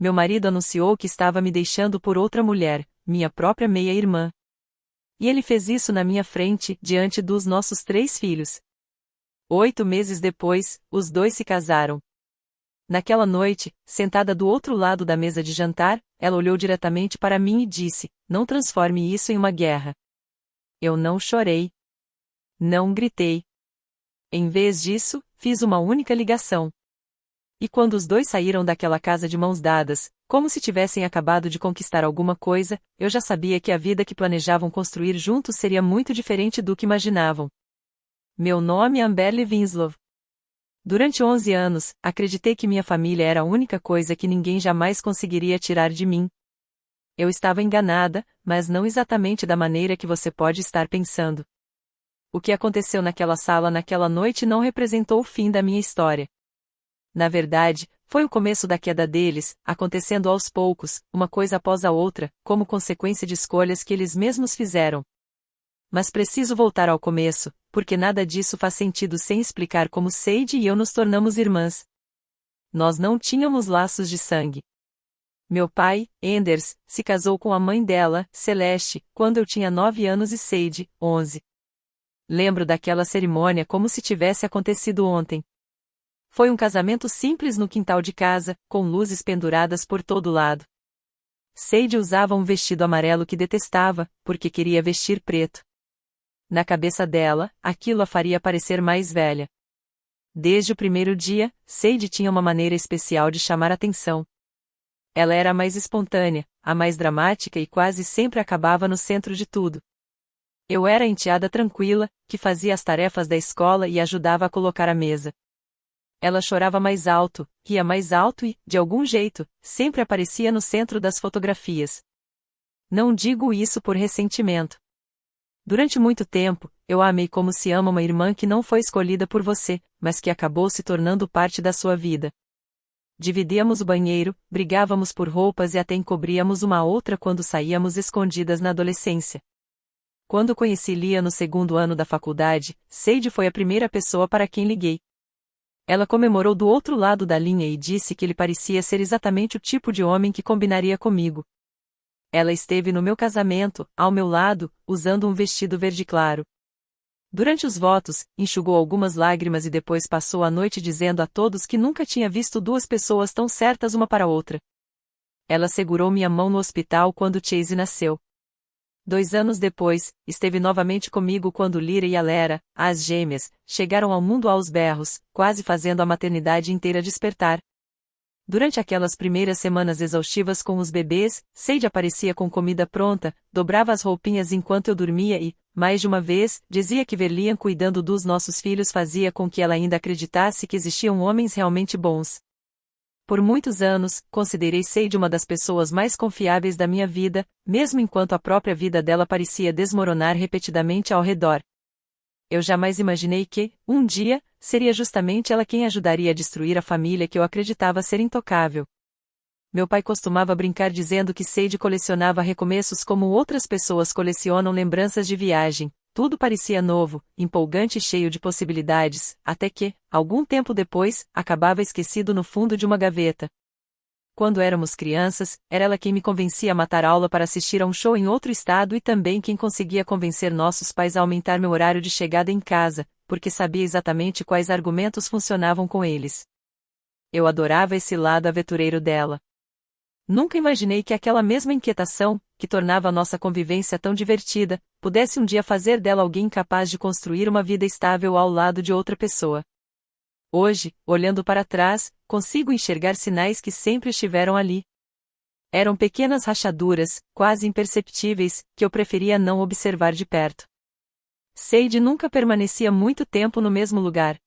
Meu marido anunciou que estava me deixando por outra mulher, minha própria meia-irmã. E ele fez isso na minha frente, diante dos nossos 3 filhos. 8 meses depois, os dois se casaram. Naquela noite, sentada do outro lado da mesa de jantar, ela olhou diretamente para mim e disse: "Não transforme isso em uma guerra." Eu não chorei. Não gritei. Em vez disso, fiz uma única ligação. E quando os dois saíram daquela casa de mãos dadas, como se tivessem acabado de conquistar alguma coisa, eu já sabia que a vida que planejavam construir juntos seria muito diferente do que imaginavam. Meu nome é Amberly Winslow. Durante 11 anos, acreditei que minha família era a única coisa que ninguém jamais conseguiria tirar de mim. Eu estava enganada, mas não exatamente da maneira que você pode estar pensando. O que aconteceu naquela sala naquela noite não representou o fim da minha história. Na verdade, foi o começo da queda deles, acontecendo aos poucos, uma coisa após a outra, como consequência de escolhas que eles mesmos fizeram. Mas preciso voltar ao começo, porque nada disso faz sentido sem explicar como Sadie e eu nos tornamos irmãs. Nós não tínhamos laços de sangue. Meu pai, Anders, se casou com a mãe dela, Celeste, quando eu tinha 9 anos e Sadie, 11. Lembro daquela cerimônia como se tivesse acontecido ontem. Foi um casamento simples no quintal de casa, com luzes penduradas por todo lado. Sadie usava um vestido amarelo que detestava, porque queria vestir preto. Na cabeça dela, aquilo a faria parecer mais velha. Desde o primeiro dia, Sadie tinha uma maneira especial de chamar atenção. Ela era a mais espontânea, a mais dramática e quase sempre acabava no centro de tudo. Eu era a enteada tranquila, que fazia as tarefas da escola e ajudava a colocar a mesa. Ela chorava mais alto, ria mais alto e, de algum jeito, sempre aparecia no centro das fotografias. Não digo isso por ressentimento. Durante muito tempo, eu a amei como se ama uma irmã que não foi escolhida por você, mas que acabou se tornando parte da sua vida. Dividíamos o banheiro, brigávamos por roupas e até encobríamos uma a outra quando saíamos escondidas na adolescência. Quando conheci Lia no 2º ano da faculdade, Sadie foi a primeira pessoa para quem liguei. Ela comemorou do outro lado da linha e disse que ele parecia ser exatamente o tipo de homem que combinaria comigo. Ela esteve no meu casamento, ao meu lado, usando um vestido verde claro. Durante os votos, enxugou algumas lágrimas e depois passou a noite dizendo a todos que nunca tinha visto 2 pessoas tão certas uma para a outra. Ela segurou minha mão no hospital quando Chase nasceu. 2 anos depois, esteve novamente comigo quando Lyra e Alera, as gêmeas, chegaram ao mundo aos berros, quase fazendo a maternidade inteira despertar. Durante aquelas primeiras semanas exaustivas com os bebês, Sadie aparecia com comida pronta, dobrava as roupinhas enquanto eu dormia e, mais de uma vez, dizia que ver Liam cuidando dos nossos filhos fazia com que ela ainda acreditasse que existiam homens realmente bons. Por muitos anos, considerei Sadie uma das pessoas mais confiáveis da minha vida, mesmo enquanto a própria vida dela parecia desmoronar repetidamente ao redor. Eu jamais imaginei que, um dia, seria justamente ela quem ajudaria a destruir a família que eu acreditava ser intocável. Meu pai costumava brincar dizendo que Sadie colecionava recomeços como outras pessoas colecionam lembranças de viagem. Tudo parecia novo, empolgante e cheio de possibilidades, até que, algum tempo depois, acabava esquecido no fundo de uma gaveta. Quando éramos crianças, era ela quem me convencia a matar aula para assistir a um show em outro estado e também quem conseguia convencer nossos pais a aumentar meu horário de chegada em casa, porque sabia exatamente quais argumentos funcionavam com eles. Eu adorava esse lado aventureiro dela. Nunca imaginei que aquela mesma inquietação, que tornava nossa convivência tão divertida, pudesse um dia fazer dela alguém capaz de construir uma vida estável ao lado de outra pessoa. Hoje, olhando para trás, consigo enxergar sinais que sempre estiveram ali. Eram pequenas rachaduras, quase imperceptíveis, que eu preferia não observar de perto. Sadie nunca permanecia muito tempo no mesmo lugar.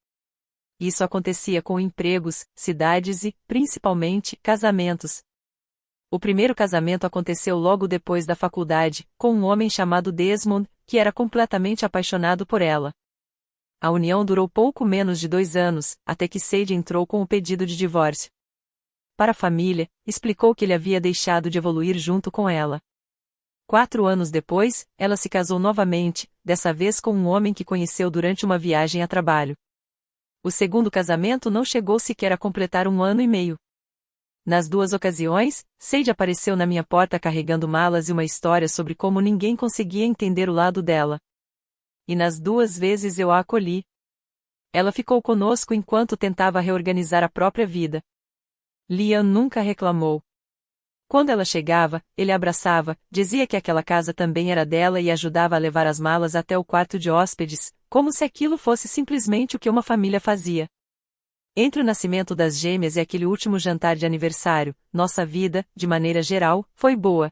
Isso acontecia com empregos, cidades e, principalmente, casamentos. O primeiro casamento aconteceu logo depois da faculdade, com um homem chamado Desmond, que era completamente apaixonado por ela. A união durou pouco menos de 2 anos, até que Sadie entrou com o pedido de divórcio. Para a família, explicou que ele havia deixado de evoluir junto com ela. 4 anos depois, ela se casou novamente, dessa vez com um homem que conheceu durante uma viagem a trabalho. O segundo casamento não chegou sequer a completar 1 ano e meio. Nas duas ocasiões, Sade apareceu na minha porta carregando malas e uma história sobre como ninguém conseguia entender o lado dela. E nas duas vezes eu a acolhi. Ela ficou conosco enquanto tentava reorganizar a própria vida. Liam nunca reclamou. Quando ela chegava, ele a abraçava, dizia que aquela casa também era dela e ajudava a levar as malas até o quarto de hóspedes, como se aquilo fosse simplesmente o que uma família fazia. Entre o nascimento das gêmeas e aquele último jantar de aniversário, nossa vida, de maneira geral, foi boa.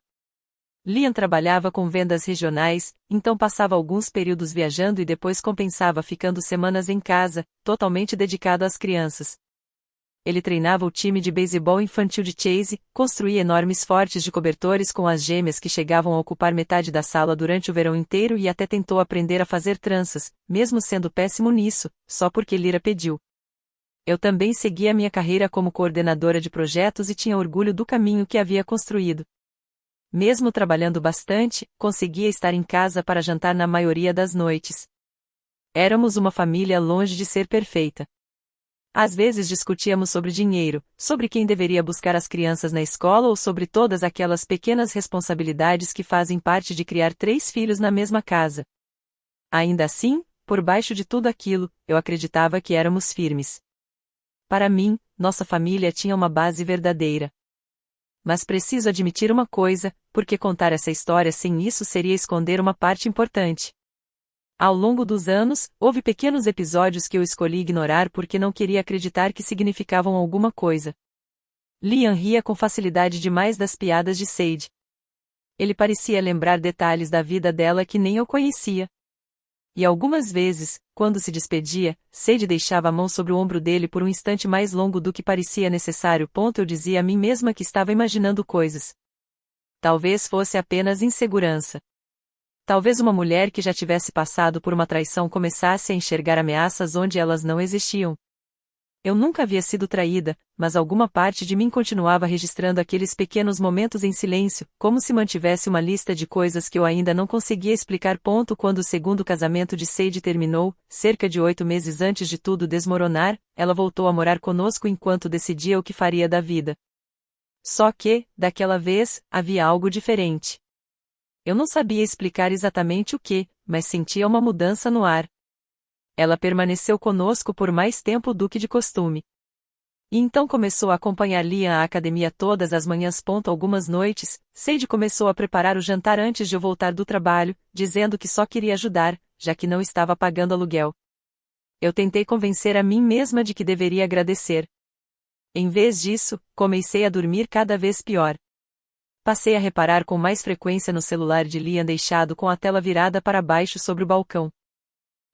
Liam trabalhava com vendas regionais, então passava alguns períodos viajando e depois compensava ficando semanas em casa, totalmente dedicado às crianças. Ele treinava o time de beisebol infantil de Chase, construía enormes fortes de cobertores com as gêmeas que chegavam a ocupar metade da sala durante o verão inteiro e até tentou aprender a fazer tranças, mesmo sendo péssimo nisso, só porque Lyra pediu. Eu também seguia minha carreira como coordenadora de projetos e tinha orgulho do caminho que havia construído. Mesmo trabalhando bastante, conseguia estar em casa para jantar na maioria das noites. Éramos uma família longe de ser perfeita. Às vezes discutíamos sobre dinheiro, sobre quem deveria buscar as crianças na escola ou sobre todas aquelas pequenas responsabilidades que fazem parte de criar 3 filhos na mesma casa. Ainda assim, por baixo de tudo aquilo, eu acreditava que éramos firmes. Para mim, nossa família tinha uma base verdadeira. Mas preciso admitir uma coisa, porque contar essa história sem isso seria esconder uma parte importante. Ao longo dos anos, houve pequenos episódios que eu escolhi ignorar porque não queria acreditar que significavam alguma coisa. Liam ria com facilidade demais das piadas de Sade. Ele parecia lembrar detalhes da vida dela que nem eu conhecia. E algumas vezes, quando se despedia, Sade deixava a mão sobre o ombro dele por um instante mais longo do que parecia necessário. Eu dizia a mim mesma que estava imaginando coisas. Talvez fosse apenas insegurança. Talvez uma mulher que já tivesse passado por uma traição começasse a enxergar ameaças onde elas não existiam. Eu nunca havia sido traída, mas alguma parte de mim continuava registrando aqueles pequenos momentos em silêncio, como se mantivesse uma lista de coisas que eu ainda não conseguia explicar. Quando o segundo casamento de Sade terminou, cerca de 8 meses antes de tudo desmoronar, ela voltou a morar conosco enquanto decidia o que faria da vida. Só que, daquela vez, havia algo diferente. Eu não sabia explicar exatamente o que, mas sentia uma mudança no ar. Ela permaneceu conosco por mais tempo do que de costume. E então começou a acompanhar Liam à academia todas as manhãs. Algumas noites, Sade começou a preparar o jantar antes de eu voltar do trabalho, dizendo que só queria ajudar, já que não estava pagando aluguel. Eu tentei convencer a mim mesma de que deveria agradecer. Em vez disso, comecei a dormir cada vez pior. Passei a reparar com mais frequência no celular de Liam deixado com a tela virada para baixo sobre o balcão.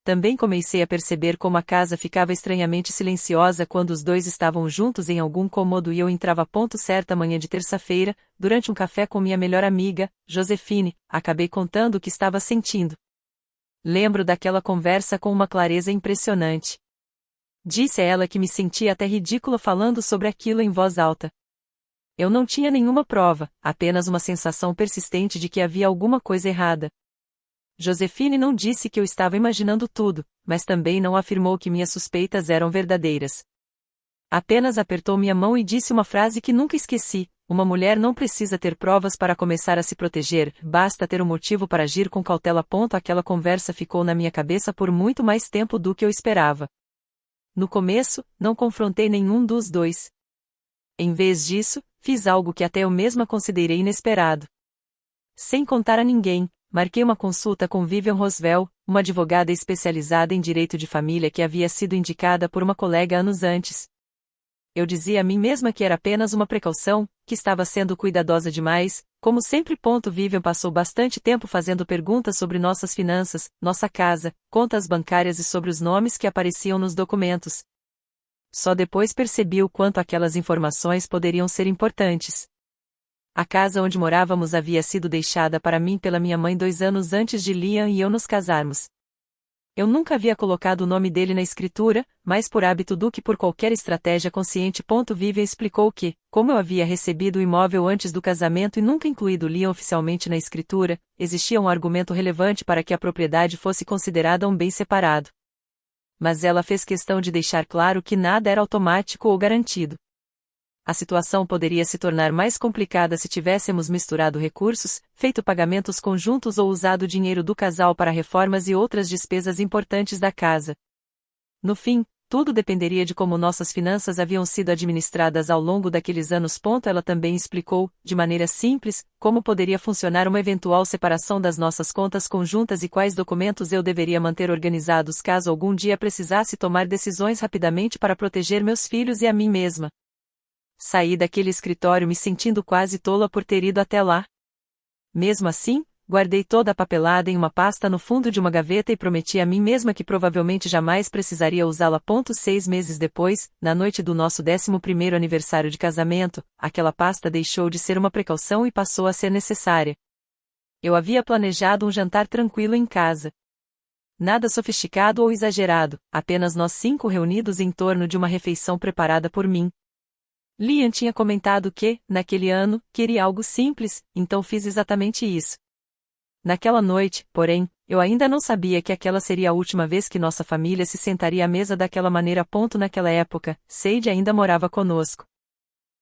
Também comecei a perceber como a casa ficava estranhamente silenciosa quando os dois estavam juntos em algum cômodo e eu entrava. Certa manhã de terça-feira, durante um café com minha melhor amiga, Josephine, acabei contando o que estava sentindo. Lembro daquela conversa com uma clareza impressionante. Disse a ela que me sentia até ridícula falando sobre aquilo em voz alta. Eu não tinha nenhuma prova, apenas uma sensação persistente de que havia alguma coisa errada. Josephine não disse que eu estava imaginando tudo, mas também não afirmou que minhas suspeitas eram verdadeiras. Apenas apertou minha mão e disse uma frase que nunca esqueci: uma mulher não precisa ter provas para começar a se proteger, basta ter um motivo para agir com cautela. Aquela conversa ficou na minha cabeça por muito mais tempo do que eu esperava. No começo, não confrontei nenhum dos dois. Em vez disso, fiz algo que até eu mesma considerei inesperado. Sem contar a ninguém, marquei uma consulta com Vivian Roswell, uma advogada especializada em direito de família que havia sido indicada por uma colega anos antes. Eu dizia a mim mesma que era apenas uma precaução, que estava sendo cuidadosa demais, como sempre. Vivian passou bastante tempo fazendo perguntas sobre nossas finanças, nossa casa, contas bancárias e sobre os nomes que apareciam nos documentos. Só depois percebi o quanto aquelas informações poderiam ser importantes. A casa onde morávamos havia sido deixada para mim pela minha mãe 2 anos antes de Liam e eu nos casarmos. Eu nunca havia colocado o nome dele na escritura, mais por hábito do que por qualquer estratégia consciente. Vivian explicou que, como eu havia recebido o imóvel antes do casamento e nunca incluído Liam oficialmente na escritura, existia um argumento relevante para que a propriedade fosse considerada um bem separado. Mas ela fez questão de deixar claro que nada era automático ou garantido. A situação poderia se tornar mais complicada se tivéssemos misturado recursos, feito pagamentos conjuntos ou usado o dinheiro do casal para reformas e outras despesas importantes da casa. No fim, tudo dependeria de como nossas finanças haviam sido administradas ao longo daqueles anos. Ela também explicou, de maneira simples, como poderia funcionar uma eventual separação das nossas contas conjuntas e quais documentos eu deveria manter organizados caso algum dia precisasse tomar decisões rapidamente para proteger meus filhos e a mim mesma. Saí daquele escritório me sentindo quase tola por ter ido até lá. Mesmo assim, guardei toda a papelada em uma pasta no fundo de uma gaveta e prometi a mim mesma que provavelmente jamais precisaria usá-la. 6 meses depois, na noite do nosso 11º aniversário de casamento, aquela pasta deixou de ser uma precaução e passou a ser necessária. Eu havia planejado um jantar tranquilo em casa. Nada sofisticado ou exagerado, apenas nós 5 reunidos em torno de uma refeição preparada por mim. Liam tinha comentado que, naquele ano, queria algo simples, então fiz exatamente isso. Naquela noite, porém, eu ainda não sabia que aquela seria a última vez que nossa família se sentaria à mesa daquela maneira. Naquela época, Sade ainda morava conosco.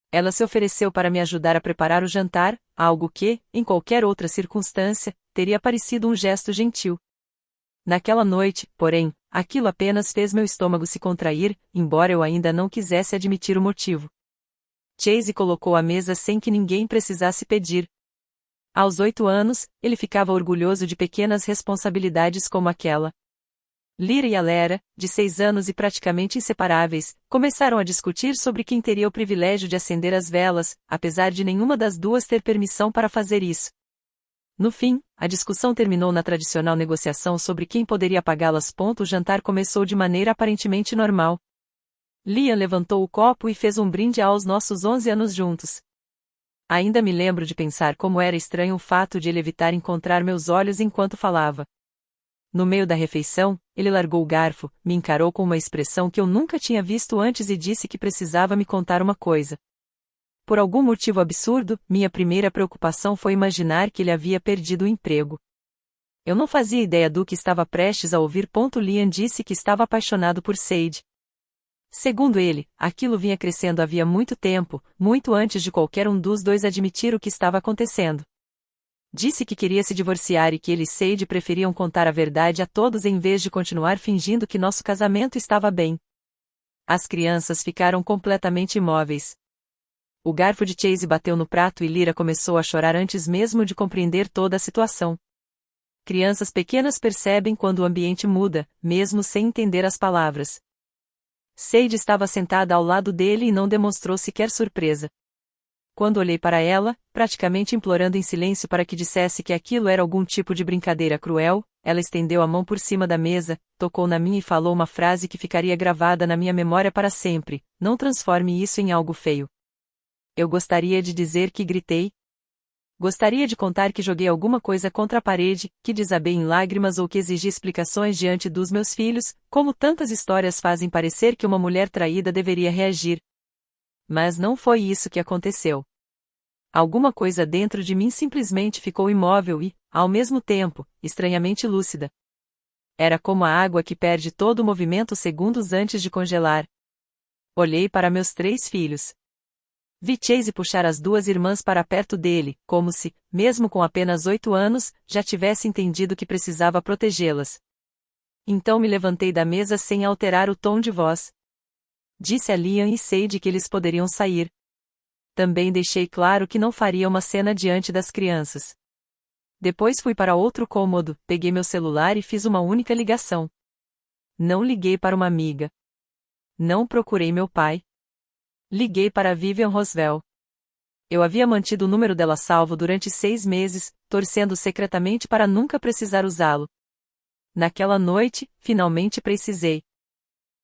Ela se ofereceu para me ajudar a preparar o jantar, algo que, em qualquer outra circunstância, teria parecido um gesto gentil. Naquela noite, porém, aquilo apenas fez meu estômago se contrair, embora eu ainda não quisesse admitir o motivo. Chase colocou a mesa sem que ninguém precisasse pedir. Aos 8 anos, ele ficava orgulhoso de pequenas responsabilidades como aquela. Lyra e Alera, de 6 anos e praticamente inseparáveis, começaram a discutir sobre quem teria o privilégio de acender as velas, apesar de nenhuma das duas ter permissão para fazer isso. No fim, a discussão terminou na tradicional negociação sobre quem poderia pagá-las. O jantar começou de maneira aparentemente normal. Liam levantou o copo e fez um brinde aos nossos 11 anos juntos. Ainda me lembro de pensar como era estranho o fato de ele evitar encontrar meus olhos enquanto falava. No meio da refeição, ele largou o garfo, me encarou com uma expressão que eu nunca tinha visto antes e disse que precisava me contar uma coisa. Por algum motivo absurdo, minha primeira preocupação foi imaginar que ele havia perdido o emprego. Eu não fazia ideia do que estava prestes a ouvir. Liam disse que estava apaixonado por Sade. Segundo ele, aquilo vinha crescendo havia muito tempo, muito antes de qualquer um dos dois admitir o que estava acontecendo. Disse que queria se divorciar e que ele e Sade preferiam contar a verdade a todos em vez de continuar fingindo que nosso casamento estava bem. As crianças ficaram completamente imóveis. O garfo de Chase bateu no prato e Lyra começou a chorar antes mesmo de compreender toda a situação. Crianças pequenas percebem quando o ambiente muda, mesmo sem entender as palavras. Sade estava sentada ao lado dele e não demonstrou sequer surpresa. Quando olhei para ela, praticamente implorando em silêncio para que dissesse que aquilo era algum tipo de brincadeira cruel, ela estendeu a mão por cima da mesa, tocou na minha e falou uma frase que ficaria gravada na minha memória para sempre: não transforme isso em algo feio. Eu gostaria de dizer que gritei. Gostaria de contar que joguei alguma coisa contra a parede, que desabei em lágrimas ou que exigi explicações diante dos meus filhos, como tantas histórias fazem parecer que uma mulher traída deveria reagir. Mas não foi isso que aconteceu. Alguma coisa dentro de mim simplesmente ficou imóvel e, ao mesmo tempo, estranhamente lúcida. Era como a água que perde todo o movimento segundos antes de congelar. Olhei para meus 3 filhos. Vi Chase puxar as 2 irmãs para perto dele, como se, mesmo com apenas 8 anos, já tivesse entendido que precisava protegê-las. Então me levantei da mesa sem alterar o tom de voz. Disse a Liam e Sade que eles poderiam sair. Também deixei claro que não faria uma cena diante das crianças. Depois fui para outro cômodo, peguei meu celular e fiz uma única ligação. Não liguei para uma amiga. Não procurei meu pai. Liguei para Vivian Roswell. Eu havia mantido o número dela salvo durante 6 meses, torcendo secretamente para nunca precisar usá-lo. Naquela noite, finalmente precisei.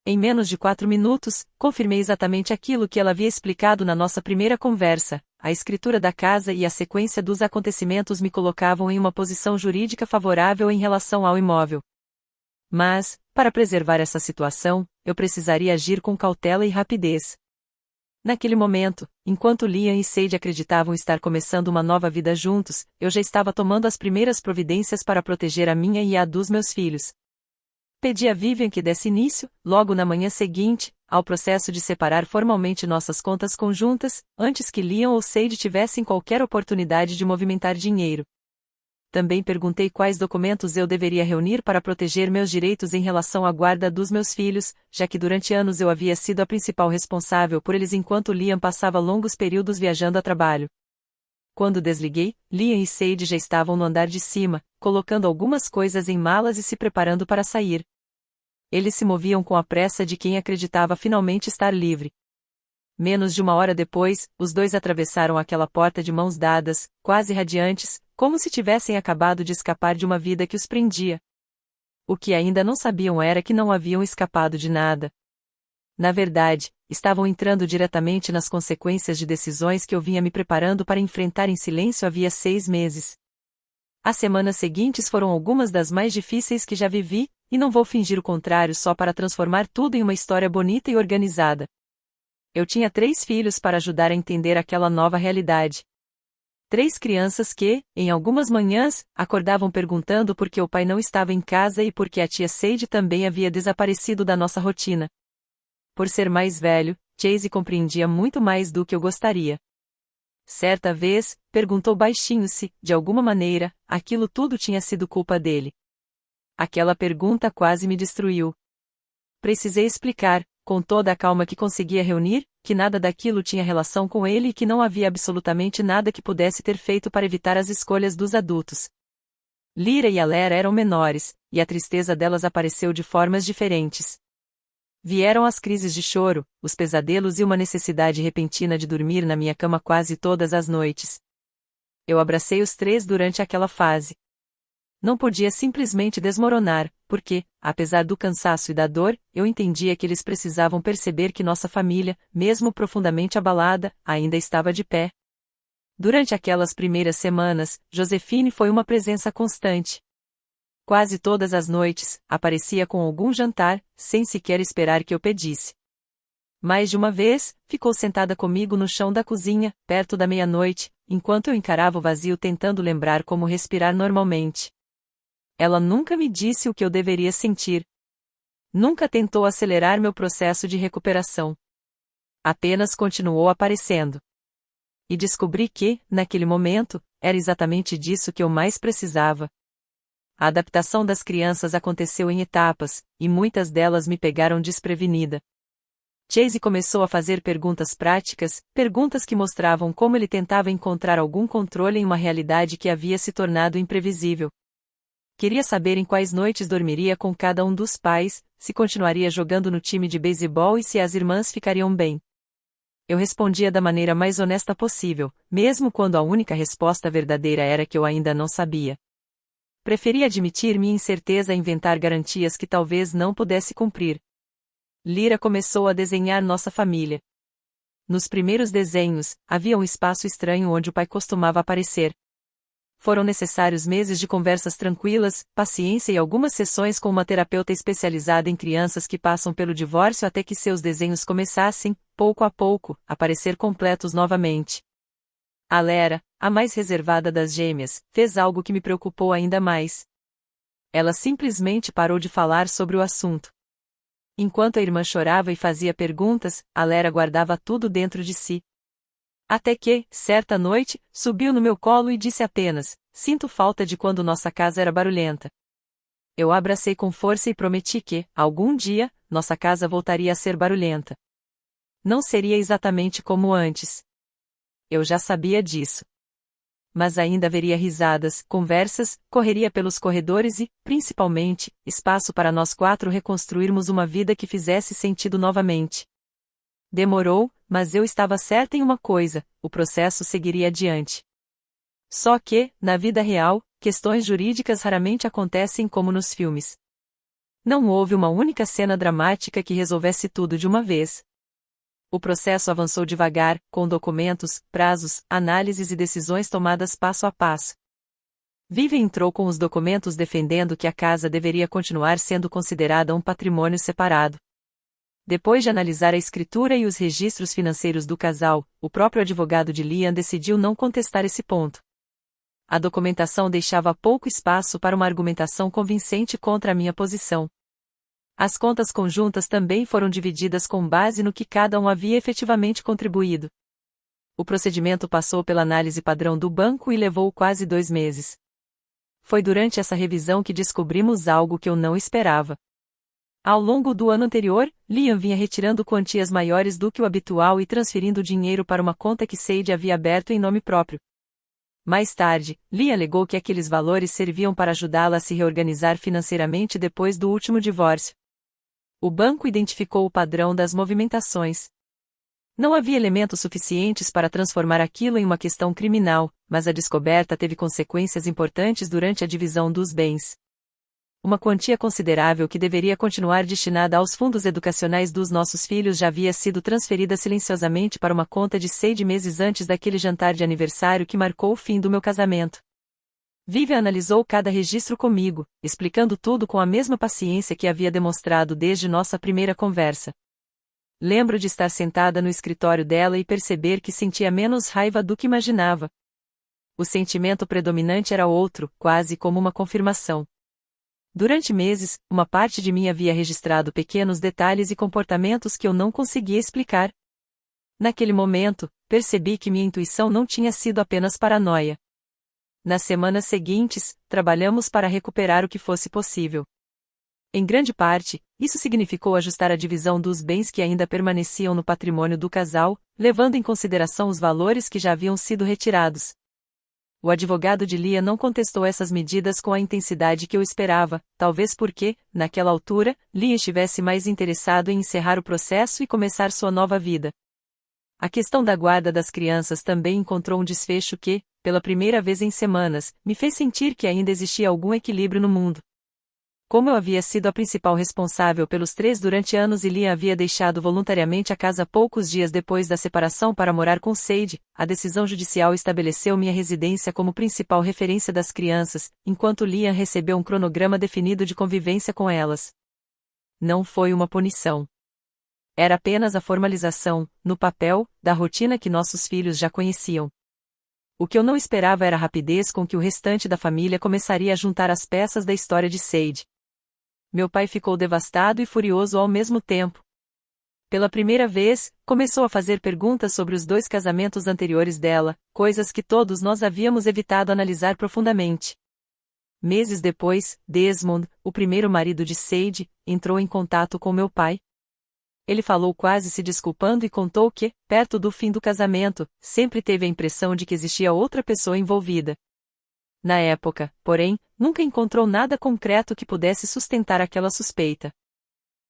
Em menos de 4 minutos, confirmei exatamente aquilo que ela havia explicado na nossa primeira conversa. A escritura da casa e a sequência dos acontecimentos me colocavam em uma posição jurídica favorável em relação ao imóvel. Mas, para preservar essa situação, eu precisaria agir com cautela e rapidez. Naquele momento, enquanto Liam e Sade acreditavam estar começando uma nova vida juntos, eu já estava tomando as primeiras providências para proteger a minha e a dos meus filhos. Pedi a Vivian que desse início, logo na manhã seguinte, ao processo de separar formalmente nossas contas conjuntas, antes que Liam ou Sade tivessem qualquer oportunidade de movimentar dinheiro. Também perguntei quais documentos eu deveria reunir para proteger meus direitos em relação à guarda dos meus filhos, já que durante anos eu havia sido a principal responsável por eles enquanto Liam passava longos períodos viajando a trabalho. Quando desliguei, Liam e Sade já estavam no andar de cima, colocando algumas coisas em malas e se preparando para sair. Eles se moviam com a pressa de quem acreditava finalmente estar livre. Menos de uma hora depois, os dois atravessaram aquela porta de mãos dadas, quase radiantes, como se tivessem acabado de escapar de uma vida que os prendia. O que ainda não sabiam era que não haviam escapado de nada. Na verdade, estavam entrando diretamente nas consequências de decisões que eu vinha me preparando para enfrentar em silêncio havia 6 meses. As semanas seguintes foram algumas das mais difíceis que já vivi, e não vou fingir o contrário só para transformar tudo em uma história bonita e organizada. Eu tinha 3 filhos para ajudar a entender aquela nova realidade. 3 crianças que, em algumas manhãs, acordavam perguntando por que o pai não estava em casa e por que a tia Sade também havia desaparecido da nossa rotina. Por ser mais velho, Chase compreendia muito mais do que eu gostaria. Certa vez, perguntou baixinho se, de alguma maneira, aquilo tudo tinha sido culpa dele. Aquela pergunta quase me destruiu. Precisei explicar, com toda a calma que conseguia reunir, que nada daquilo tinha relação com ele e que não havia absolutamente nada que pudesse ter feito para evitar as escolhas dos adultos. Lyra e Alera eram menores, e a tristeza delas apareceu de formas diferentes. Vieram as crises de choro, os pesadelos e uma necessidade repentina de dormir na minha cama quase todas as noites. Eu abracei os 3 durante aquela fase. Não podia simplesmente desmoronar, porque, apesar do cansaço e da dor, eu entendia que eles precisavam perceber que nossa família, mesmo profundamente abalada, ainda estava de pé. Durante aquelas primeiras semanas, Josephine foi uma presença constante. Quase todas as noites, aparecia com algum jantar, sem sequer esperar que eu pedisse. Mais de uma vez, ficou sentada comigo no chão da cozinha, perto da meia-noite, enquanto eu encarava o vazio tentando lembrar como respirar normalmente. Ela nunca me disse o que eu deveria sentir. Nunca tentou acelerar meu processo de recuperação. Apenas continuou aparecendo. E descobri que, naquele momento, era exatamente disso que eu mais precisava. A adaptação das crianças aconteceu em etapas, e muitas delas me pegaram desprevenida. Chase começou a fazer perguntas práticas, perguntas que mostravam como ele tentava encontrar algum controle em uma realidade que havia se tornado imprevisível. Queria saber em quais noites dormiria com cada um dos pais, se continuaria jogando no time de beisebol e se as irmãs ficariam bem. Eu respondia da maneira mais honesta possível, mesmo quando a única resposta verdadeira era que eu ainda não sabia. Preferi admitir minha incerteza e inventar garantias que talvez não pudesse cumprir. Lyra começou a desenhar nossa família. Nos primeiros desenhos, havia um espaço estranho onde o pai costumava aparecer. Foram necessários meses de conversas tranquilas, paciência e algumas sessões com uma terapeuta especializada em crianças que passam pelo divórcio até que seus desenhos começassem, pouco a pouco, a parecer completos novamente. Alera, a mais reservada das gêmeas, fez algo que me preocupou ainda mais. Ela simplesmente parou de falar sobre o assunto. Enquanto a irmã chorava e fazia perguntas, Alera guardava tudo dentro de si. Até que, certa noite, subiu no meu colo e disse apenas: "Sinto falta de quando nossa casa era barulhenta." Eu a abracei com força e prometi que, algum dia, nossa casa voltaria a ser barulhenta. Não seria exatamente como antes. Eu já sabia disso. Mas ainda haveria risadas, conversas, correria pelos corredores e, principalmente, espaço para nós 4 reconstruirmos uma vida que fizesse sentido novamente. Demorou, mas eu estava certa em uma coisa: o processo seguiria adiante. Só que, na vida real, questões jurídicas raramente acontecem como nos filmes. Não houve uma única cena dramática que resolvesse tudo de uma vez. O processo avançou devagar, com documentos, prazos, análises e decisões tomadas passo a passo. Vivian entrou com os documentos defendendo que a casa deveria continuar sendo considerada um patrimônio separado. Depois de analisar a escritura e os registros financeiros do casal, o próprio advogado de Liam decidiu não contestar esse ponto. A documentação deixava pouco espaço para uma argumentação convincente contra a minha posição. As contas conjuntas também foram divididas com base no que cada um havia efetivamente contribuído. O procedimento passou pela análise padrão do banco e levou quase 2 meses. Foi durante essa revisão que descobrimos algo que eu não esperava. Ao longo do ano anterior, Liam vinha retirando quantias maiores do que o habitual e transferindo dinheiro para uma conta que Sage havia aberto em nome próprio. Mais tarde, Liam alegou que aqueles valores serviam para ajudá-la a se reorganizar financeiramente depois do último divórcio. O banco identificou o padrão das movimentações. Não havia elementos suficientes para transformar aquilo em uma questão criminal, mas a descoberta teve consequências importantes durante a divisão dos bens. Uma quantia considerável que deveria continuar destinada aos fundos educacionais dos nossos filhos já havia sido transferida silenciosamente para uma conta de 6 meses antes daquele jantar de aniversário que marcou o fim do meu casamento. Vivian analisou cada registro comigo, explicando tudo com a mesma paciência que havia demonstrado desde nossa primeira conversa. Lembro de estar sentada no escritório dela e perceber que sentia menos raiva do que imaginava. O sentimento predominante era outro, quase como uma confirmação. Durante meses, uma parte de mim havia registrado pequenos detalhes e comportamentos que eu não conseguia explicar. Naquele momento, percebi que minha intuição não tinha sido apenas paranoia. Nas semanas seguintes, trabalhamos para recuperar o que fosse possível. Em grande parte, isso significou ajustar a divisão dos bens que ainda permaneciam no patrimônio do casal, levando em consideração os valores que já haviam sido retirados. O advogado de Lia não contestou essas medidas com a intensidade que eu esperava, talvez porque, naquela altura, Lia estivesse mais interessado em encerrar o processo e começar sua nova vida. A questão da guarda das crianças também encontrou um desfecho que, pela primeira vez em semanas, me fez sentir que ainda existia algum equilíbrio no mundo. Como eu havia sido a principal responsável pelos 3 durante anos e Liam havia deixado voluntariamente a casa poucos dias depois da separação para morar com Sage, a decisão judicial estabeleceu minha residência como principal referência das crianças, enquanto Liam recebeu um cronograma definido de convivência com elas. Não foi uma punição. Era apenas a formalização, no papel, da rotina que nossos filhos já conheciam. O que eu não esperava era a rapidez com que o restante da família começaria a juntar as peças da história de Sage. Meu pai ficou devastado e furioso ao mesmo tempo. Pela primeira vez, começou a fazer perguntas sobre os 2 casamentos anteriores dela, coisas que todos nós havíamos evitado analisar profundamente. Meses depois, Desmond, o primeiro marido de Sage, entrou em contato com meu pai. Ele falou quase se desculpando e contou que, perto do fim do casamento, sempre teve a impressão de que existia outra pessoa envolvida. Na época, porém, nunca encontrou nada concreto que pudesse sustentar aquela suspeita.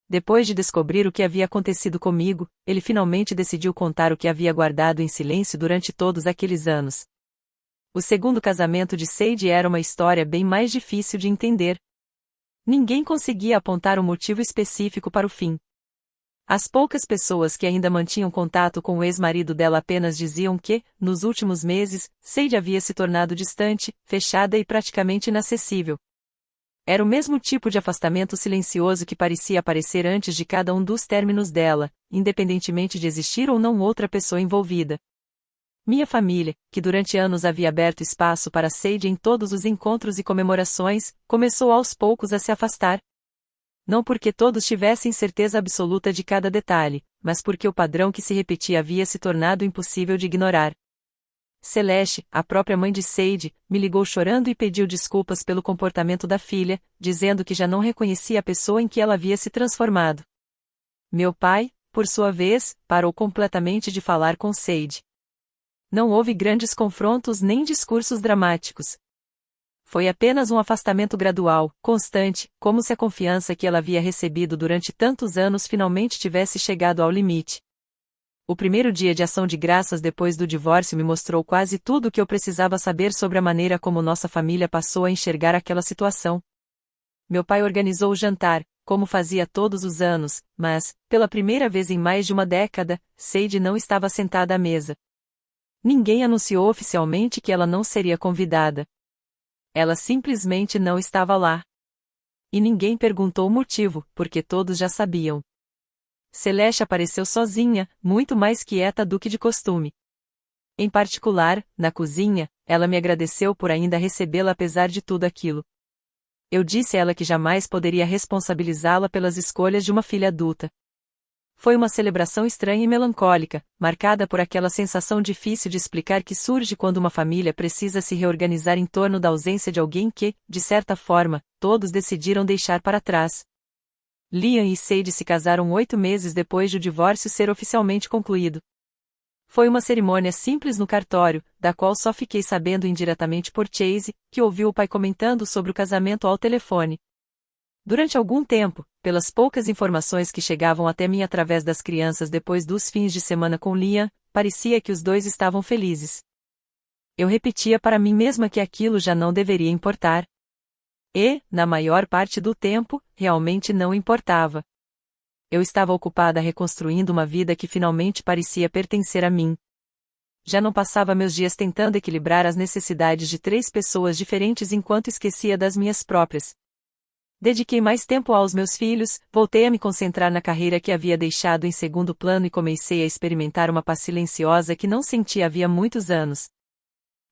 Depois de descobrir o que havia acontecido comigo, ele finalmente decidiu contar o que havia guardado em silêncio durante todos aqueles anos. O segundo casamento de Sage era uma história bem mais difícil de entender. Ninguém conseguia apontar um motivo específico para o fim. As poucas pessoas que ainda mantinham contato com o ex-marido dela apenas diziam que, nos últimos meses, Sage havia se tornado distante, fechada e praticamente inacessível. Era o mesmo tipo de afastamento silencioso que parecia aparecer antes de cada um dos términos dela, independentemente de existir ou não outra pessoa envolvida. Minha família, que durante anos havia aberto espaço para Sage em todos os encontros e comemorações, começou aos poucos a se afastar. Não porque todos tivessem certeza absoluta de cada detalhe, mas porque o padrão que se repetia havia se tornado impossível de ignorar. Celeste, a própria mãe de Sage, me ligou chorando e pediu desculpas pelo comportamento da filha, dizendo que já não reconhecia a pessoa em que ela havia se transformado. Meu pai, por sua vez, parou completamente de falar com Sage. Não houve grandes confrontos nem discursos dramáticos. Foi apenas um afastamento gradual, constante, como se a confiança que ela havia recebido durante tantos anos finalmente tivesse chegado ao limite. O primeiro dia de ação de graças depois do divórcio me mostrou quase tudo o que eu precisava saber sobre a maneira como nossa família passou a enxergar aquela situação. Meu pai organizou o jantar, como fazia todos os anos, mas, pela primeira vez em mais de uma década, Sage não estava sentada à mesa. Ninguém anunciou oficialmente que ela não seria convidada. Ela simplesmente não estava lá. E ninguém perguntou o motivo, porque todos já sabiam. Celeste apareceu sozinha, muito mais quieta do que de costume. Em particular, na cozinha, ela me agradeceu por ainda recebê-la apesar de tudo aquilo. Eu disse a ela que jamais poderia responsabilizá-la pelas escolhas de uma filha adulta. Foi uma celebração estranha e melancólica, marcada por aquela sensação difícil de explicar que surge quando uma família precisa se reorganizar em torno da ausência de alguém que, de certa forma, todos decidiram deixar para trás. Liam e Sadie se casaram 8 meses depois de o divórcio ser oficialmente concluído. Foi uma cerimônia simples no cartório, da qual só fiquei sabendo indiretamente por Chase, que ouviu o pai comentando sobre o casamento ao telefone. Durante algum tempo, pelas poucas informações que chegavam até mim através das crianças depois dos fins de semana com Liam, parecia que os dois estavam felizes. Eu repetia para mim mesma que aquilo já não deveria importar. E, na maior parte do tempo, realmente não importava. Eu estava ocupada reconstruindo uma vida que finalmente parecia pertencer a mim. Já não passava meus dias tentando equilibrar as necessidades de 3 pessoas diferentes enquanto esquecia das minhas próprias. Dediquei mais tempo aos meus filhos, voltei a me concentrar na carreira que havia deixado em segundo plano e comecei a experimentar uma paz silenciosa que não sentia havia muitos anos.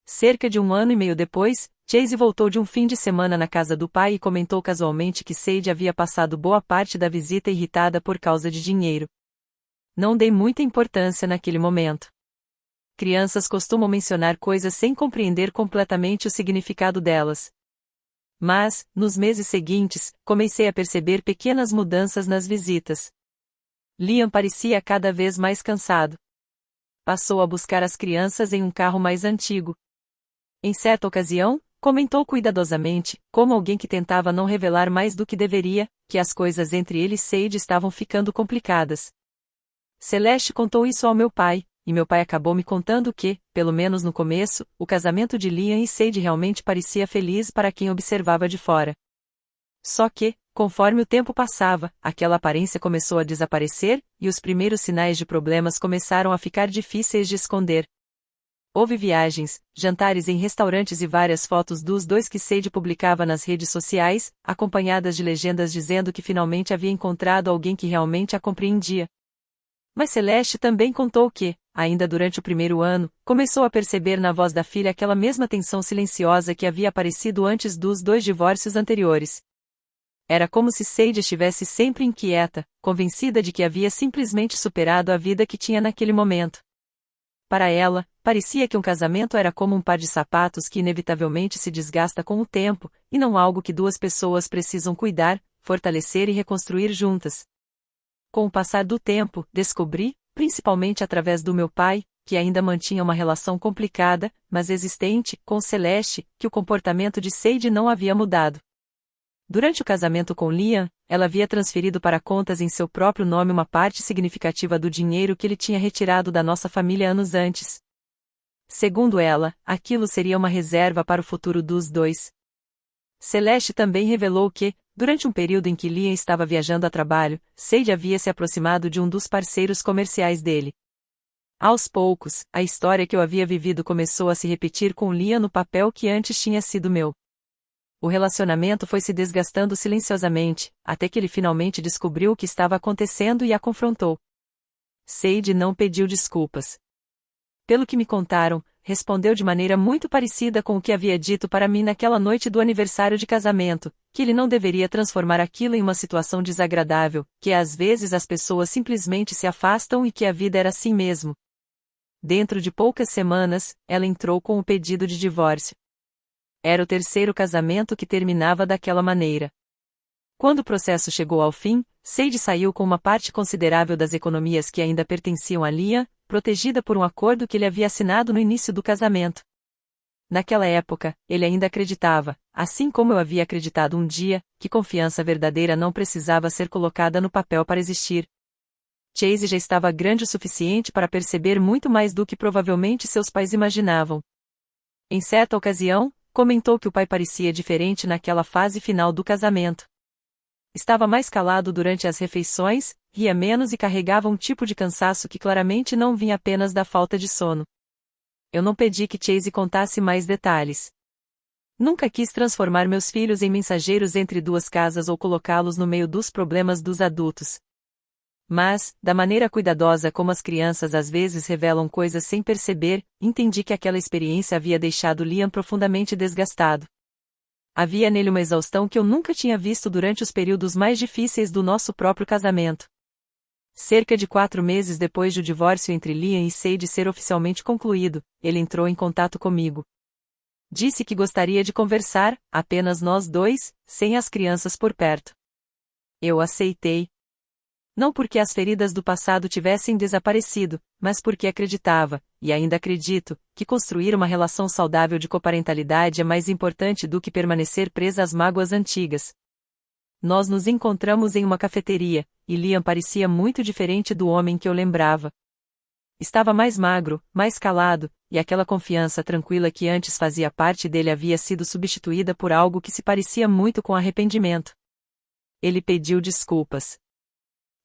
Cerca de 1 ano e meio depois, Chase voltou de um fim de semana na casa do pai e comentou casualmente que Sadie havia passado boa parte da visita irritada por causa de dinheiro. Não dei muita importância naquele momento. Crianças costumam mencionar coisas sem compreender completamente o significado delas. Mas, nos meses seguintes, comecei a perceber pequenas mudanças nas visitas. Liam parecia cada vez mais cansado. Passou a buscar as crianças em um carro mais antigo. Em certa ocasião, comentou cuidadosamente, como alguém que tentava não revelar mais do que deveria, que as coisas entre ele e Sadie estavam ficando complicadas. Celeste contou isso ao meu pai, e meu pai acabou me contando que, pelo menos no começo, o casamento de Liam e Sadie realmente parecia feliz para quem observava de fora. Só que, conforme o tempo passava, aquela aparência começou a desaparecer, e os primeiros sinais de problemas começaram a ficar difíceis de esconder. Houve viagens, jantares em restaurantes e várias fotos dos dois que Sadie publicava nas redes sociais, acompanhadas de legendas dizendo que finalmente havia encontrado alguém que realmente a compreendia. Mas Celeste também contou que, ainda durante o primeiro ano, começou a perceber na voz da filha aquela mesma tensão silenciosa que havia aparecido antes dos 2 divórcios anteriores. Era como se Sadie estivesse sempre inquieta, convencida de que havia simplesmente superado a vida que tinha naquele momento. Para ela, parecia que um casamento era como um par de sapatos que inevitavelmente se desgasta com o tempo, e não algo que 2 pessoas precisam cuidar, fortalecer e reconstruir juntas. Com o passar do tempo, descobri, principalmente através do meu pai, que ainda mantinha uma relação complicada, mas existente, com Celeste, que o comportamento de Sadie não havia mudado. Durante o casamento com Liam, ela havia transferido para contas em seu próprio nome uma parte significativa do dinheiro que ele tinha retirado da nossa família anos antes. Segundo ela, aquilo seria uma reserva para o futuro dos dois. Celeste também revelou que, durante um período em que Liam estava viajando a trabalho, Sadie havia se aproximado de um dos parceiros comerciais dele. Aos poucos, a história que eu havia vivido começou a se repetir com Liam no papel que antes tinha sido meu. O relacionamento foi se desgastando silenciosamente, até que ele finalmente descobriu o que estava acontecendo e a confrontou. Sadie não pediu desculpas. Pelo que me contaram, respondeu de maneira muito parecida com o que havia dito para mim naquela noite do aniversário de casamento, que ele não deveria transformar aquilo em uma situação desagradável, que às vezes as pessoas simplesmente se afastam e que a vida era assim mesmo. Dentro de poucas semanas, ela entrou com o pedido de divórcio. Era o 3º casamento que terminava daquela maneira. Quando o processo chegou ao fim, Sadie saiu com uma parte considerável das economias que ainda pertenciam a Liam, protegida por um acordo que ele havia assinado no início do casamento. Naquela época, ele ainda acreditava, assim como eu havia acreditado um dia, que confiança verdadeira não precisava ser colocada no papel para existir. Chase já estava grande o suficiente para perceber muito mais do que provavelmente seus pais imaginavam. Em certa ocasião, comentou que o pai parecia diferente naquela fase final do casamento. Estava mais calado durante as refeições, ria menos e carregava um tipo de cansaço que claramente não vinha apenas da falta de sono. Eu não pedi que Chase contasse mais detalhes. Nunca quis transformar meus filhos em mensageiros entre 2 casas ou colocá-los no meio dos problemas dos adultos. Mas, da maneira cuidadosa como as crianças às vezes revelam coisas sem perceber, entendi que aquela experiência havia deixado Liam profundamente desgastado. Havia nele uma exaustão que eu nunca tinha visto durante os períodos mais difíceis do nosso próprio casamento. Cerca de 4 meses depois do divórcio entre Liam e Sadie ser oficialmente concluído, ele entrou em contato comigo. Disse que gostaria de conversar, apenas nós dois, sem as crianças por perto. Eu aceitei. Não porque as feridas do passado tivessem desaparecido, mas porque acreditava, e ainda acredito, que construir uma relação saudável de coparentalidade é mais importante do que permanecer presa às mágoas antigas. Nós nos encontramos em uma cafeteria, e Liam parecia muito diferente do homem que eu lembrava. Estava mais magro, mais calado, e aquela confiança tranquila que antes fazia parte dele havia sido substituída por algo que se parecia muito com arrependimento. Ele pediu desculpas.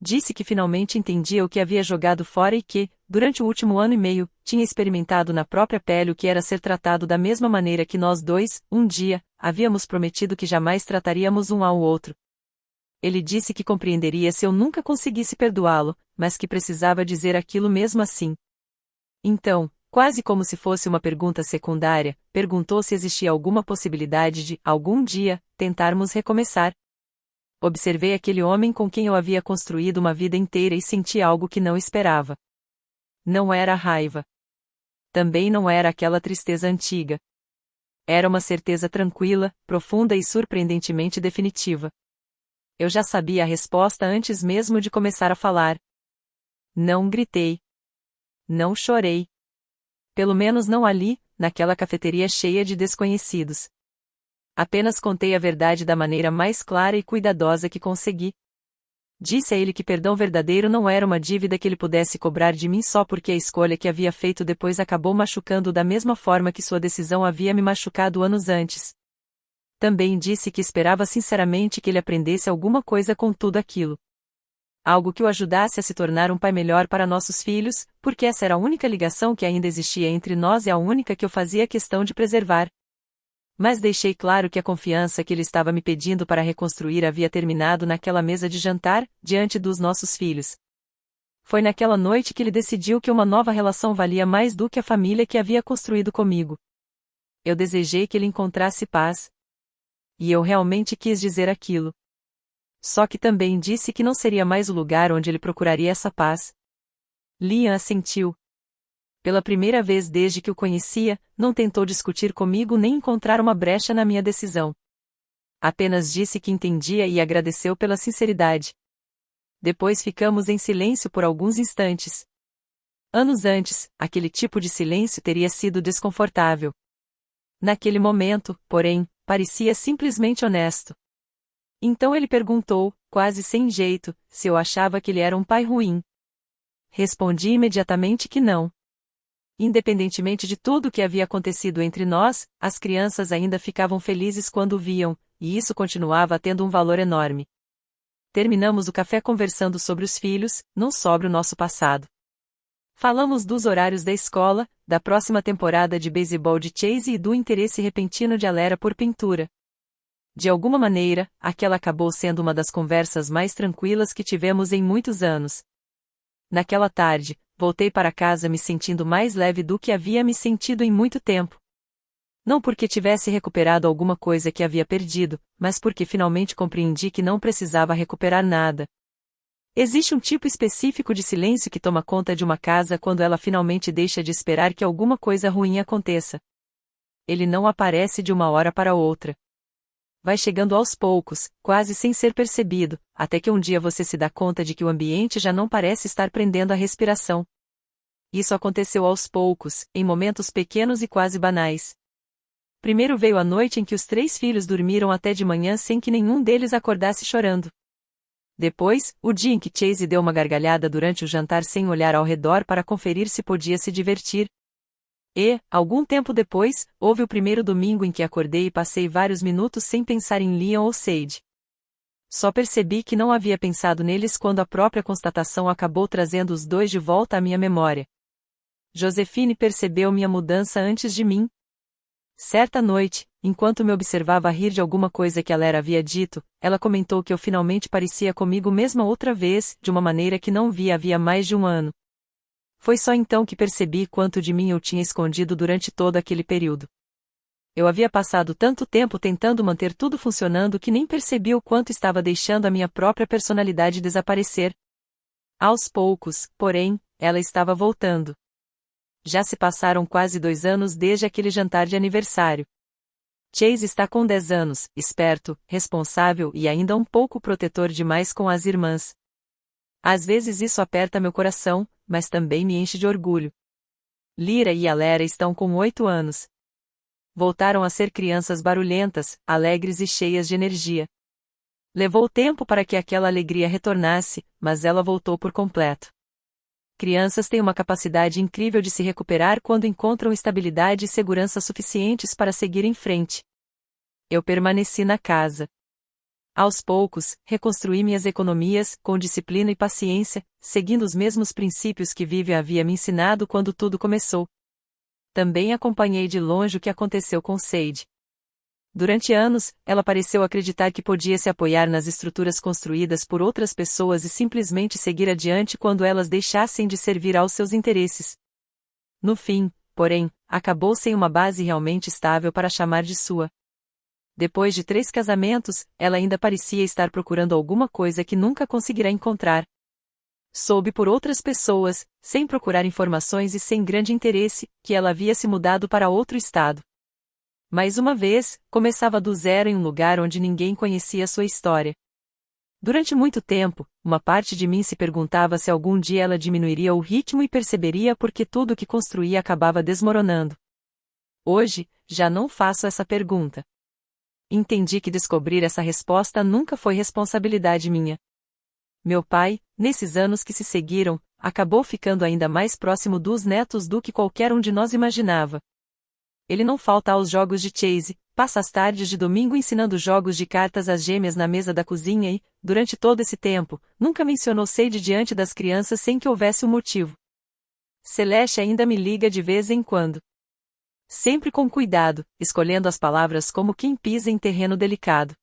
Disse que finalmente entendia o que havia jogado fora e que, durante o último ano e meio, tinha experimentado na própria pele o que era ser tratado da mesma maneira que nós dois, um dia, havíamos prometido que jamais trataríamos um ao outro. Ele disse que compreenderia se eu nunca conseguisse perdoá-lo, mas que precisava dizer aquilo mesmo assim. Então, quase como se fosse uma pergunta secundária, perguntou se existia alguma possibilidade de, algum dia, tentarmos recomeçar. Observei aquele homem com quem eu havia construído uma vida inteira e senti algo que não esperava. Não era raiva. Também não era aquela tristeza antiga. Era uma certeza tranquila, profunda e surpreendentemente definitiva. Eu já sabia a resposta antes mesmo de começar a falar. Não gritei. Não chorei. Pelo menos não ali, naquela cafeteria cheia de desconhecidos. Apenas contei a verdade da maneira mais clara e cuidadosa que consegui. Disse a ele que perdão verdadeiro não era uma dívida que ele pudesse cobrar de mim só porque a escolha que havia feito depois acabou machucando da mesma forma que sua decisão havia me machucado anos antes. Também disse que esperava sinceramente que ele aprendesse alguma coisa com tudo aquilo. Algo que o ajudasse a se tornar um pai melhor para nossos filhos, porque essa era a única ligação que ainda existia entre nós e a única que eu fazia questão de preservar. Mas deixei claro que a confiança que ele estava me pedindo para reconstruir havia terminado naquela mesa de jantar, diante dos nossos filhos. Foi naquela noite que ele decidiu que uma nova relação valia mais do que a família que havia construído comigo. Eu desejei que ele encontrasse paz. E eu realmente quis dizer aquilo. Só que também disse que não seria mais o lugar onde ele procuraria essa paz. Liam assentiu. Pela primeira vez desde que o conhecia, não tentou discutir comigo nem encontrar uma brecha na minha decisão. Apenas disse que entendia e agradeceu pela sinceridade. Depois ficamos em silêncio por alguns instantes. Anos antes, aquele tipo de silêncio teria sido desconfortável. Naquele momento, porém, parecia simplesmente honesto. Então ele perguntou, quase sem jeito, se eu achava que ele era um pai ruim. Respondi imediatamente que não. Independentemente de tudo o que havia acontecido entre nós, as crianças ainda ficavam felizes quando o viam, e isso continuava tendo um valor enorme. Terminamos o café conversando sobre os filhos, não sobre o nosso passado. Falamos dos horários da escola, da próxima temporada de beisebol de Chase e do interesse repentino de Alera por pintura. De alguma maneira, aquela acabou sendo uma das conversas mais tranquilas que tivemos em muitos anos. Naquela tarde, voltei para casa me sentindo mais leve do que havia me sentido em muito tempo. Não porque tivesse recuperado alguma coisa que havia perdido, mas porque finalmente compreendi que não precisava recuperar nada. Existe um tipo específico de silêncio que toma conta de uma casa quando ela finalmente deixa de esperar que alguma coisa ruim aconteça. Ele não aparece de uma hora para outra. Vai chegando aos poucos, quase sem ser percebido, até que um dia você se dá conta de que o ambiente já não parece estar prendendo a respiração. Isso aconteceu aos poucos, em momentos pequenos e quase banais. Primeiro veio a noite em que os 3 filhos dormiram até de manhã sem que nenhum deles acordasse chorando. Depois, o dia em que Chase deu uma gargalhada durante o jantar sem olhar ao redor para conferir se podia se divertir. E, algum tempo depois, houve o primeiro domingo em que acordei e passei vários minutos sem pensar em Liam ou Sadie. Só percebi que não havia pensado neles quando a própria constatação acabou trazendo os dois de volta à minha memória. Josephine percebeu minha mudança antes de mim. Certa noite, enquanto me observava rir de alguma coisa que Alera havia dito, ela comentou que eu finalmente parecia comigo mesma outra vez, de uma maneira que não via havia mais de um ano. Foi só então que percebi quanto de mim eu tinha escondido durante todo aquele período. Eu havia passado tanto tempo tentando manter tudo funcionando que nem percebi o quanto estava deixando a minha própria personalidade desaparecer. Aos poucos, porém, ela estava voltando. Já se passaram quase 2 anos desde aquele jantar de aniversário. Chase está com 10 anos, esperto, responsável e ainda um pouco protetor demais com as irmãs. Às vezes isso aperta meu coração, mas também me enche de orgulho. Lyra e Alera estão com 8 anos. Voltaram a ser crianças barulhentas, alegres e cheias de energia. Levou tempo para que aquela alegria retornasse, mas ela voltou por completo. Crianças têm uma capacidade incrível de se recuperar quando encontram estabilidade e segurança suficientes para seguir em frente. Eu permaneci na casa. Aos poucos, reconstruí minhas economias, com disciplina e paciência, seguindo os mesmos princípios que Vivian havia me ensinado quando tudo começou. Também acompanhei de longe o que aconteceu com Sade. Durante anos, ela pareceu acreditar que podia se apoiar nas estruturas construídas por outras pessoas e simplesmente seguir adiante quando elas deixassem de servir aos seus interesses. No fim, porém, acabou sem uma base realmente estável para chamar de sua. Depois de 3 casamentos, ela ainda parecia estar procurando alguma coisa que nunca conseguirá encontrar. Soube por outras pessoas, sem procurar informações e sem grande interesse, que ela havia se mudado para outro estado. Mais uma vez, começava do zero em um lugar onde ninguém conhecia sua história. Durante muito tempo, uma parte de mim se perguntava se algum dia ela diminuiria o ritmo e perceberia por que tudo o que construía acabava desmoronando. Hoje, já não faço essa pergunta. Entendi que descobrir essa resposta nunca foi responsabilidade minha. Meu pai, nesses anos que se seguiram, acabou ficando ainda mais próximo dos netos do que qualquer um de nós imaginava. Ele não falta aos jogos de Chase, passa as tardes de domingo ensinando jogos de cartas às gêmeas na mesa da cozinha e, durante todo esse tempo, nunca mencionou Sade diante das crianças sem que houvesse um motivo. Celeste ainda me liga de vez em quando. Sempre com cuidado, escolhendo as palavras como quem pisa em terreno delicado.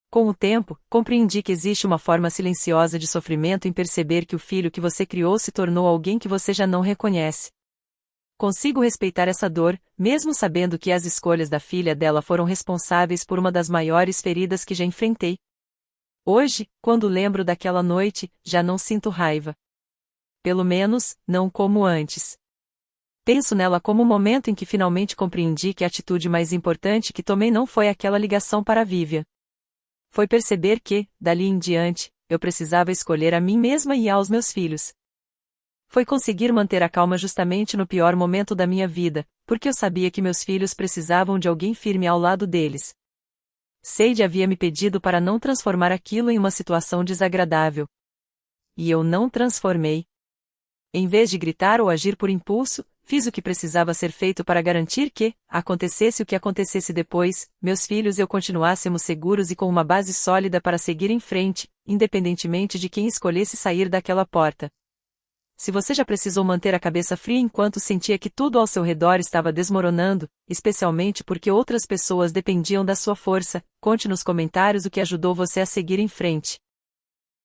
Com o tempo, compreendi que existe uma forma silenciosa de sofrimento em perceber que o filho que você criou se tornou alguém que você já não reconhece. Consigo respeitar essa dor, mesmo sabendo que as escolhas da filha dela foram responsáveis por uma das maiores feridas que já enfrentei. Hoje, quando lembro daquela noite, já não sinto raiva. Pelo menos, não como antes. Penso nela como o momento em que finalmente compreendi que a atitude mais importante que tomei não foi aquela ligação para Vivian. Foi perceber que, dali em diante, eu precisava escolher a mim mesma e aos meus filhos. Foi conseguir manter a calma justamente no pior momento da minha vida, porque eu sabia que meus filhos precisavam de alguém firme ao lado deles. Sade havia me pedido para não transformar aquilo em uma situação desagradável. E eu não transformei. Em vez de gritar ou agir por impulso, fiz o que precisava ser feito para garantir que, acontecesse o que acontecesse depois, meus filhos e eu continuássemos seguros e com uma base sólida para seguir em frente, independentemente de quem escolhesse sair daquela porta. Se você já precisou manter a cabeça fria enquanto sentia que tudo ao seu redor estava desmoronando, especialmente porque outras pessoas dependiam da sua força, conte nos comentários o que ajudou você a seguir em frente.